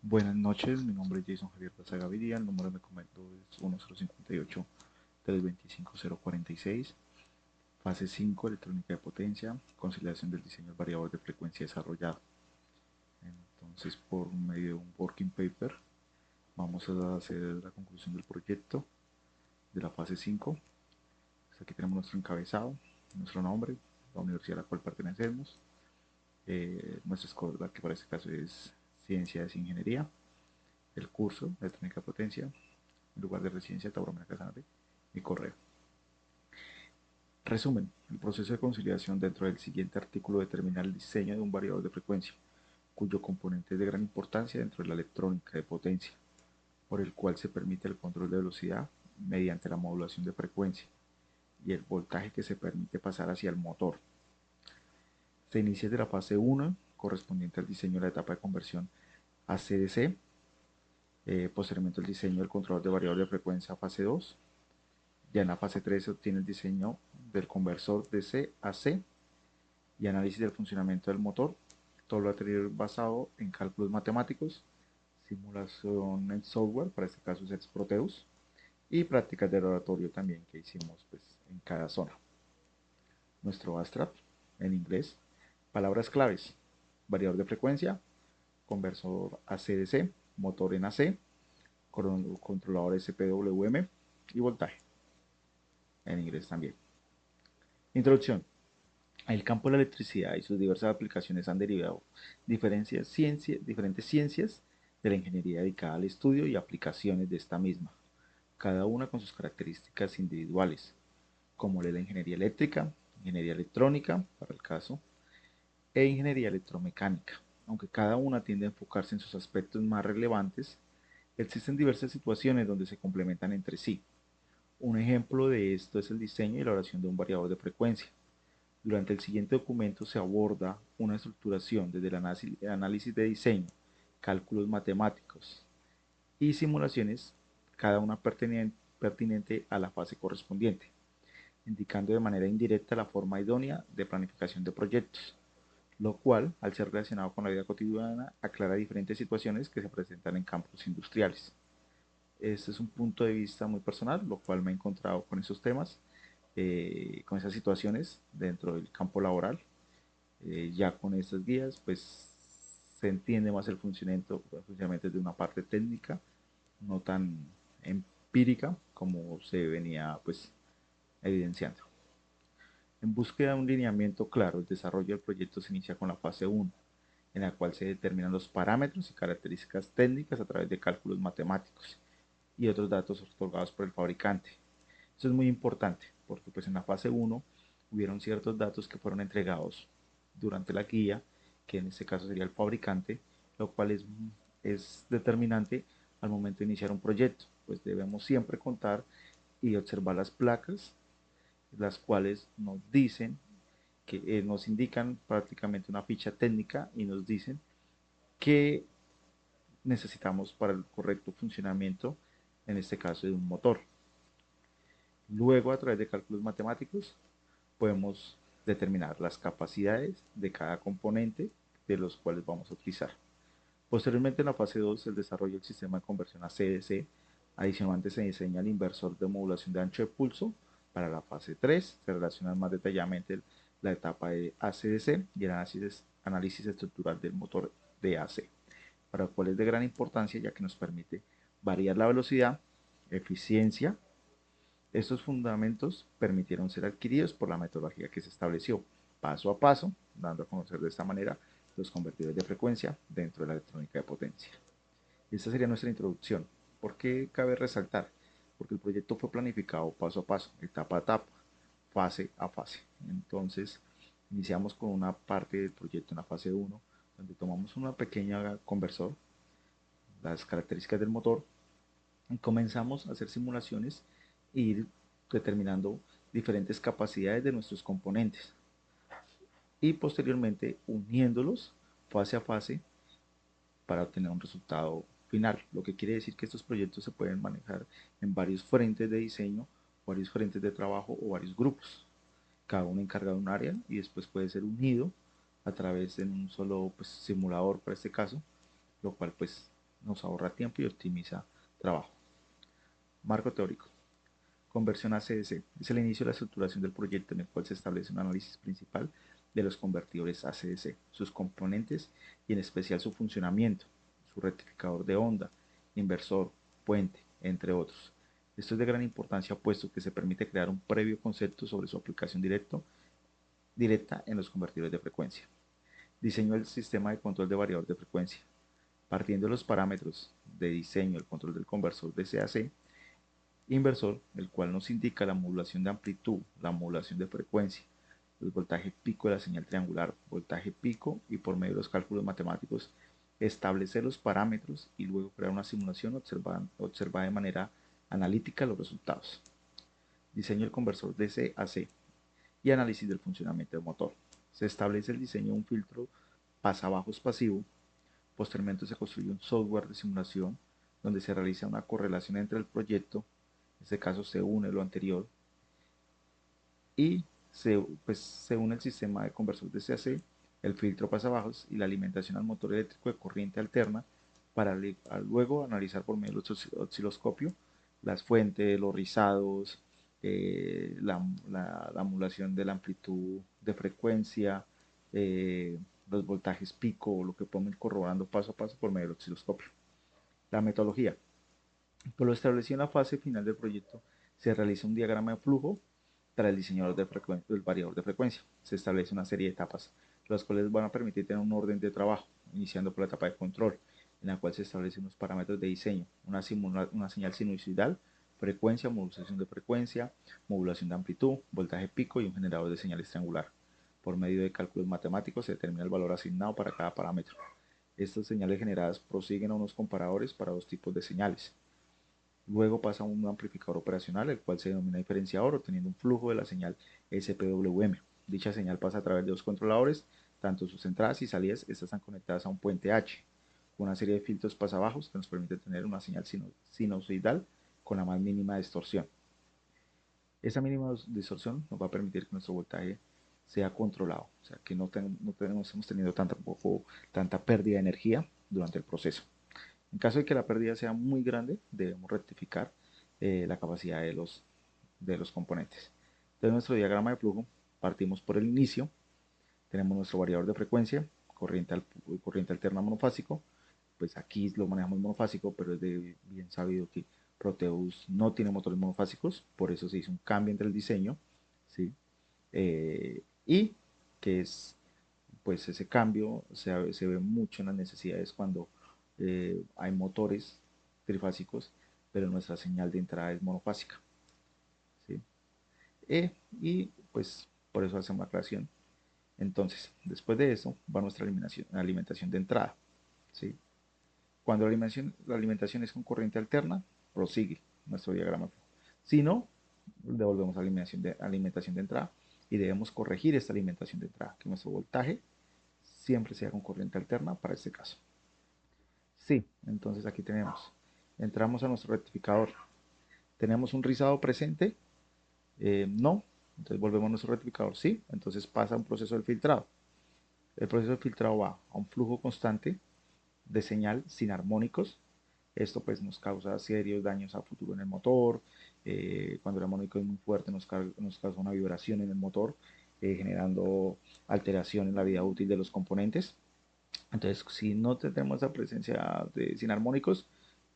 Buenas noches, mi nombre es Jason Javier Plaza Gaviria, el número de documento es 1058-25046, fase 5, electrónica de potencia, conciliación del diseño del variador de frecuencia desarrollado. Entonces, por medio de un working paper, vamos a hacer la conclusión del proyecto de la fase 5. Aquí tenemos nuestro encabezado, nuestro nombre, la universidad a la cual pertenecemos, nuestra escuela, que para este caso es Ciencias e Ingeniería, el curso de electrónica de potencia, en lugar de residencia, Tauromena Casanare, mi correo. Resumen: el proceso de conciliación dentro del siguiente artículo determina el diseño de un variador de frecuencia, cuyo componente es de gran importancia dentro de la electrónica de potencia, por el cual se permite el control de velocidad mediante la modulación de frecuencia y el voltaje que se permite pasar hacia el motor. Se inicia desde la fase 1, correspondiente al diseño de la etapa de conversión a CDC, posteriormente el diseño del controlador de variador de frecuencia a fase 2. Ya en la fase 3 se obtiene el diseño del conversor de C a C y análisis del funcionamiento del motor, todo lo anterior basado en cálculos matemáticos, simulación en software, para este caso es Proteus, y prácticas de laboratorio también que hicimos pues, en cada zona. Nuestro abstract en inglés, palabras claves: variador de frecuencia, conversor AC-DC, motor en AC, controlador SPWM y voltaje en inglés también. Introducción: el campo de la electricidad y sus diversas aplicaciones han derivado diferentes ciencias de la ingeniería dedicada al estudio y aplicaciones de esta misma, cada una con sus características individuales, como la ingeniería eléctrica, ingeniería electrónica, para el caso, e ingeniería electromecánica. Aunque cada una tiende a enfocarse en sus aspectos más relevantes, existen diversas situaciones donde se complementan entre sí. Un ejemplo de esto es el diseño y elaboración de un variador de frecuencia. Durante el siguiente documento se aborda una estructuración desde el análisis de diseño, cálculos matemáticos y simulaciones, cada una pertinente a la fase correspondiente, indicando de manera indirecta la forma idónea de planificación de proyectos, lo cual, al ser relacionado con la vida cotidiana, aclara diferentes situaciones que se presentan en campos industriales. Este es un punto de vista muy personal, lo cual me he encontrado con esos temas, con esas situaciones dentro del campo laboral. Ya con estas guías, pues se entiende más el funcionamiento de una parte técnica, no tan empírica como se venía pues evidenciando. En búsqueda de un lineamiento claro, el desarrollo del proyecto se inicia con la fase 1, en la cual se determinan los parámetros y características técnicas a través de cálculos matemáticos y otros datos otorgados por el fabricante. Eso es muy importante porque pues en la fase 1 hubieron ciertos datos que fueron entregados durante la guía, que en este caso sería el fabricante, lo cual es determinante al momento de iniciar un proyecto, pues debemos siempre contar y observar las placas, las cuales nos dicen que nos indican prácticamente una ficha técnica y nos dicen qué necesitamos para el correcto funcionamiento, en este caso de un motor. Luego, a través de cálculos matemáticos, podemos determinar las capacidades de cada componente de los cuales vamos a utilizar. Posteriormente, en la fase 2, el desarrollo del sistema de conversión a CDC. Adicionalmente, se diseña el inversor de modulación de ancho de pulso. Para la fase 3, se relaciona más detalladamente la etapa de ACDC y el análisis estructural del motor de AC, para lo cual es de gran importancia ya que nos permite variar la velocidad, eficiencia. Estos fundamentos permitieron ser adquiridos por la metodología que se estableció paso a paso, dando a conocer de esta manera los convertidores de frecuencia dentro de la electrónica de potencia. Esta sería nuestra introducción. ¿Por qué cabe resaltar? Porque el proyecto fue planificado paso a paso, etapa a etapa, fase a fase. Entonces, iniciamos con una parte del proyecto en la fase 1, donde tomamos una pequeña conversor, las características del motor, y comenzamos a hacer simulaciones e ir determinando diferentes capacidades de nuestros componentes y posteriormente uniéndolos fase a fase para obtener un resultado final, lo que quiere decir que estos proyectos se pueden manejar en varios frentes de diseño, varios frentes de trabajo o varios grupos, cada uno encargado de un área y después puede ser unido a través de un solo pues, simulador para este caso, lo cual pues nos ahorra tiempo y optimiza trabajo. Marco teórico. Conversión ACDC. Es el inicio de la estructuración del proyecto en el cual se establece un análisis principal de los convertidores ACDC, sus componentes y en especial su funcionamiento, su rectificador de onda, inversor, puente, entre otros. Esto es de gran importancia puesto que se permite crear un previo concepto sobre su aplicación directa en los convertidores de frecuencia. Diseño del sistema de control de variador de frecuencia. Partiendo de los parámetros de diseño del control del conversor de CAC, inversor, el cual nos indica la modulación de amplitud, la modulación de frecuencia, el voltaje pico de la señal triangular, voltaje pico y por medio de los cálculos matemáticos establecer los parámetros y luego crear una simulación observar de manera analítica los resultados. Diseño del conversor DC-AC y análisis del funcionamiento del motor. Se establece el diseño de un filtro pasabajos pasivo. Posteriormente se construye un software de simulación donde se realiza una correlación entre el proyecto, en este caso se une lo anterior, y se une el sistema de conversor de CAC, el filtro pasabajos y la alimentación al motor eléctrico de corriente alterna para luego analizar por medio del osciloscopio las fuentes, los rizados, la modulación de la amplitud de frecuencia, los voltajes pico, lo que podemos ir corroborando paso a paso por medio del osciloscopio. La metodología. Por lo establecido en la fase final del proyecto, se realiza un diagrama de flujo para el diseñador del variador de frecuencia. Se establece una serie de etapas, las cuales van a permitir tener un orden de trabajo, iniciando por la etapa de control, en la cual se establecen unos parámetros de diseño, una señal sinusoidal, frecuencia, modulación de frecuencia, modulación de amplitud, voltaje pico y un generador de señales triangular. Por medio de cálculos matemáticos se determina el valor asignado para cada parámetro. Estas señales generadas prosiguen a unos comparadores para dos tipos de señales. Luego pasa a un amplificador operacional, el cual se denomina diferenciador, obteniendo un flujo de la señal SPWM. Dicha señal pasa a través de dos controladores, tanto sus entradas y salidas estas están conectadas a un puente H, con una serie de filtros pasabajos que nos permite tener una señal sinusoidal con la más mínima distorsión. Esa mínima distorsión nos va a permitir que nuestro voltaje sea controlado, o sea que no hemos tenido tanta pérdida de energía durante el proceso. En caso de que la pérdida sea muy grande, debemos rectificar la capacidad de los componentes. Entonces, nuestro diagrama de flujo, partimos por el inicio, tenemos nuestro variador de frecuencia, corriente alterna monofásico, pues aquí lo manejamos monofásico, pero es bien sabido que Proteus no tiene motores monofásicos, por eso se hizo un cambio entre el diseño, ¿sí? Y que es, pues ese cambio se ve mucho en las necesidades cuando hay motores trifásicos, pero nuestra señal de entrada es monofásica, ¿sí? Y pues por eso hacemos la creación. Entonces, después de eso va nuestra alimentación de entrada, ¿sí? Cuando la alimentación es con corriente alterna, prosigue nuestro diagrama. Si no, devolvemos a la alimentación de entrada y debemos corregir esta alimentación de entrada, que nuestro voltaje siempre sea con corriente alterna para este caso. Sí, entonces aquí tenemos, entramos a nuestro rectificador, tenemos un rizado presente, no, entonces volvemos a nuestro rectificador, sí, entonces pasa un proceso de filtrado. El proceso de filtrado va a un flujo constante de señal sin armónicos. Esto pues nos causa serios daños a futuro en el motor. Cuando el armónico es muy fuerte nos causa una vibración en el motor, generando alteración en la vida útil de los componentes. Entonces, si no tenemos esa presencia sin armónicos,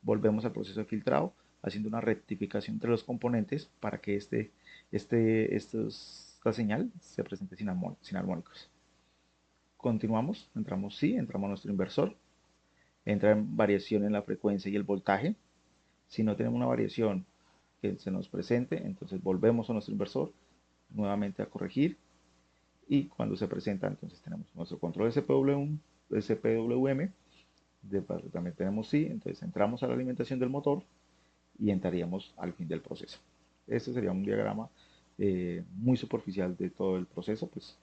volvemos al proceso de filtrado, haciendo una rectificación entre los componentes para que esta señal se presente sin armónicos. Continuamos, entramos a nuestro inversor, entra en variación en la frecuencia y el voltaje. Si no tenemos una variación que se nos presente, entonces volvemos a nuestro inversor nuevamente a corregir y cuando se presenta, entonces tenemos nuestro control SPWM, también tenemos sí, entonces entramos a la alimentación del motor y entraríamos al fin del proceso. Este sería un diagrama muy superficial de todo el proceso, pues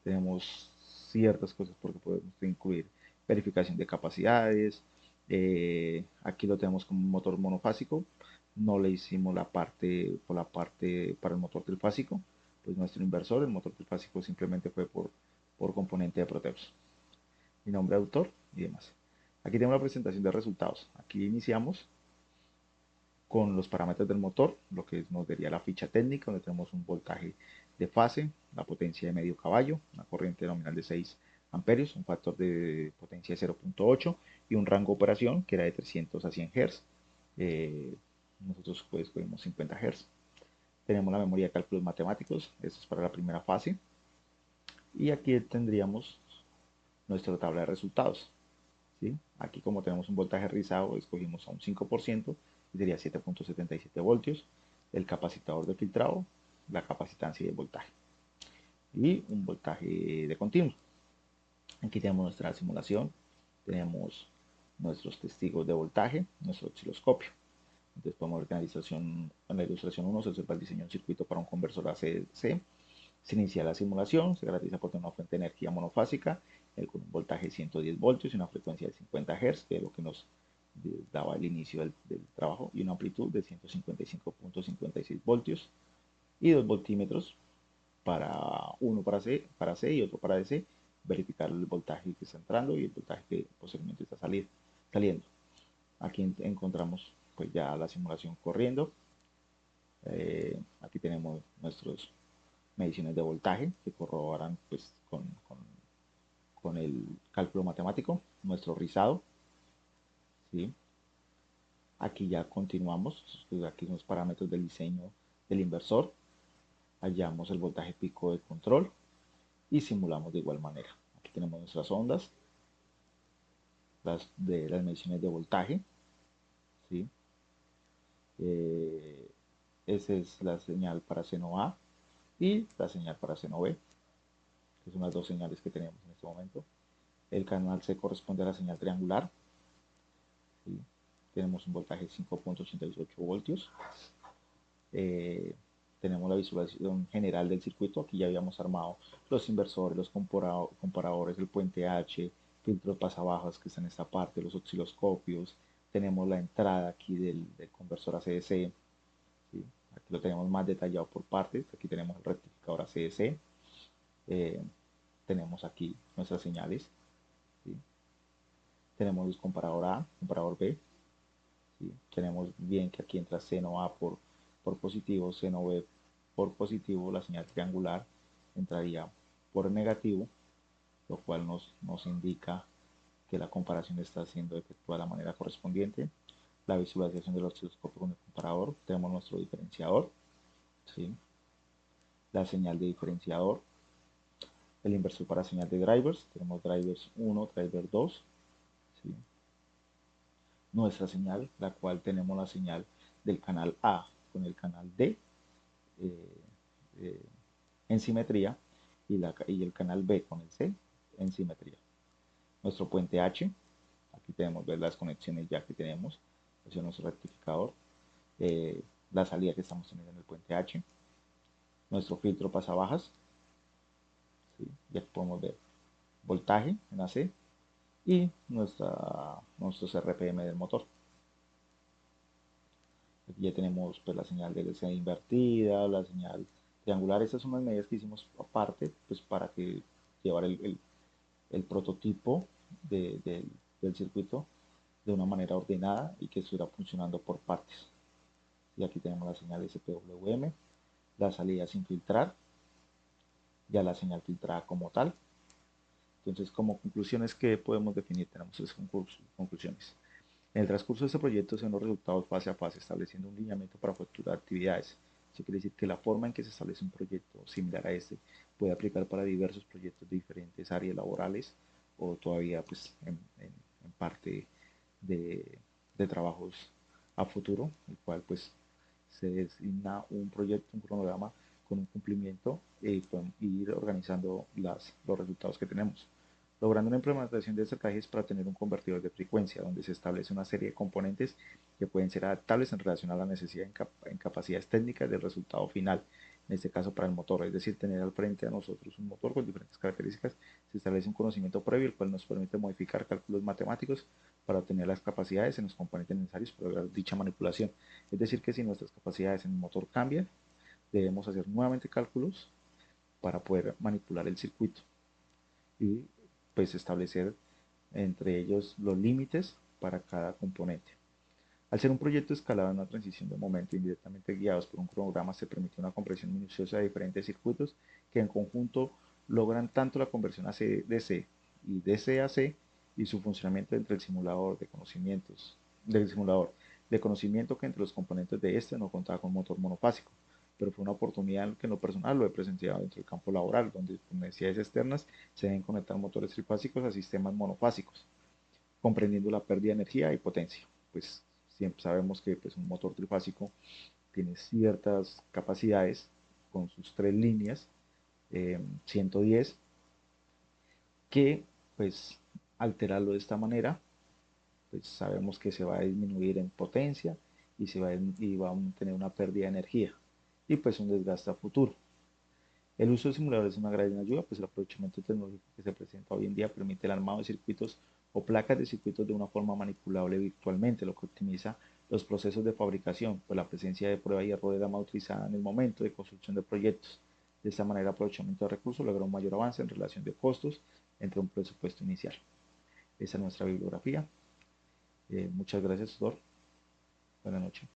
tenemos ciertas cosas porque podemos incluir verificación de capacidades, aquí lo tenemos como un motor monofásico, no le hicimos la parte para el motor trifásico, pues nuestro inversor, el motor trifásico simplemente fue por componente de Proteus. Mi nombre de autor y demás. Aquí tenemos la presentación de resultados. Aquí iniciamos con los parámetros del motor, lo que nos daría la ficha técnica, donde tenemos un voltaje de fase, la potencia de medio caballo, una corriente nominal de 6 amperios, un factor de potencia de 0.8 y un rango de operación que era de 300 a 100 Hz. Nosotros pues cogimos 50 Hz. Tenemos la memoria de cálculos matemáticos, esto es para la primera fase. Y aquí tendríamos nuestra tabla de resultados. ¿Sí? Aquí como tenemos un voltaje rizado, escogimos a un 5% y sería 7.77 voltios, el capacitador de filtrado, la capacitancia y el voltaje, y un voltaje de continuo. Aquí tenemos nuestra simulación, tenemos nuestros testigos de voltaje, nuestro osciloscopio. Entonces podemos ver que en la ilustración 1 se observa el diseño de un circuito para un conversor AC/DC. Se inicia la simulación, se garantiza por tener una fuente de energía monofásica con un voltaje de 110 voltios y una frecuencia de 50 Hz, que es lo que nos daba el inicio del trabajo, y una amplitud de 155.56 voltios y dos voltímetros, uno para C y otro para DC, verificar el voltaje que está entrando y el voltaje que posiblemente está saliendo. Aquí encontramos pues ya la simulación corriendo. Aquí tenemos nuestros mediciones de voltaje que corroboran pues con el cálculo matemático, nuestro rizado. ¿Sí? Aquí ya continuamos, pues aquí son los parámetros del diseño del inversor, hallamos el voltaje pico de control y simulamos de igual manera. Aquí tenemos nuestras ondas, las mediciones de voltaje. ¿Sí? Eh, esa es la señal para seno A y la señal para seno B, que son las dos señales que tenemos en este momento. El canal C corresponde a la señal triangular. ¿Sí? Tenemos un voltaje de 5.88 voltios. Tenemos la visualización general del circuito. Aquí ya habíamos armado los inversores, los comparadores, el puente H, filtros pasabajas que está en esta parte, los osciloscopios. Tenemos la entrada aquí del conversor ACDC. ¿Sí? Aquí lo tenemos más detallado por partes. Aquí tenemos el rectificador ACDC. Tenemos aquí nuestras señales. ¿Sí? Tenemos el comparador A, comparador B. ¿Sí? Tenemos bien que aquí entra seno A por positivo, seno B por positivo, la señal triangular entraría por negativo, lo cual nos indica que la comparación está siendo efectuada de la manera correspondiente. La visualización del osciloscopio con el comparador, tenemos nuestro diferenciador, ¿sí? La señal de diferenciador, el inversor para señal de drivers, tenemos drivers 1, driver 2, ¿sí? Nuestra señal, la cual tenemos la señal del canal A con el canal D eh, eh, en simetría y el canal B con el C en simetría. Nuestro puente H, aquí tenemos ver las conexiones ya que tenemos, ese es nuestro rectificador, la salida que estamos teniendo en el puente H, nuestro filtro pasabajas, ¿sí? Ya podemos ver voltaje en AC y nuestros RPM del motor. Aquí ya tenemos pues, la señal de LC invertida, la señal triangular. Estas son las medidas que hicimos aparte pues, para que llevar el prototipo del circuito de una manera ordenada y que estuviera funcionando por partes. Y aquí tenemos la señal SPWM, la salida sin filtrar, ya la señal filtrada como tal. Entonces, como conclusiones que podemos definir, tenemos tres conclusiones. En el transcurso de este proyecto se ven los resultados fase a fase, estableciendo un lineamiento para futuras actividades. Eso quiere decir que la forma en que se establece un proyecto similar a este puede aplicar para diversos proyectos de diferentes áreas laborales o todavía pues, en parte de trabajos a futuro, el cual pues se designa un proyecto, un cronograma con un cumplimiento y ir organizando los resultados que tenemos, logrando una implementación de estrategias para tener un convertidor de frecuencia, donde se establece una serie de componentes que pueden ser adaptables en relación a la necesidad en capacidades técnicas del resultado final, en este caso para el motor, es decir, tener al frente a nosotros un motor con diferentes características, se establece un conocimiento previo, el cual nos permite modificar cálculos matemáticos para obtener las capacidades en los componentes necesarios para lograr dicha manipulación. Es decir, que si nuestras capacidades en el motor cambian, debemos hacer nuevamente cálculos para poder manipular el circuito y pues establecer entre ellos los límites para cada componente. Al ser un proyecto escalado en una transición de momento indirectamente guiados por un cronograma, se permite una compresión minuciosa de diferentes circuitos que en conjunto logran tanto la conversión a DC y DC a C y su funcionamiento entre el simulador de conocimientos del simulador de conocimiento que entre los componentes de este no contaba con motor monofásico, pero fue una oportunidad que en lo personal lo he presenciado dentro del campo laboral, donde por necesidades externas se deben conectar motores trifásicos a sistemas monofásicos, comprendiendo la pérdida de energía y potencia. Pues siempre sabemos que pues, un motor trifásico tiene ciertas capacidades con sus tres líneas, 110, que pues alterarlo de esta manera, pues sabemos que se va a disminuir en potencia y va a tener una pérdida de energía y pues un desgaste a futuro. El uso de simuladores es una gran ayuda, pues el aprovechamiento tecnológico que se presenta hoy en día permite el armado de circuitos o placas de circuitos de una forma manipulable virtualmente, lo que optimiza los procesos de fabricación, pues la presencia de prueba y error era más utilizada en el momento de construcción de proyectos. De esta manera, el aprovechamiento de recursos logra un mayor avance en relación de costos entre un presupuesto inicial. Esa es nuestra bibliografía. Muchas gracias, tutor. Buenas noches.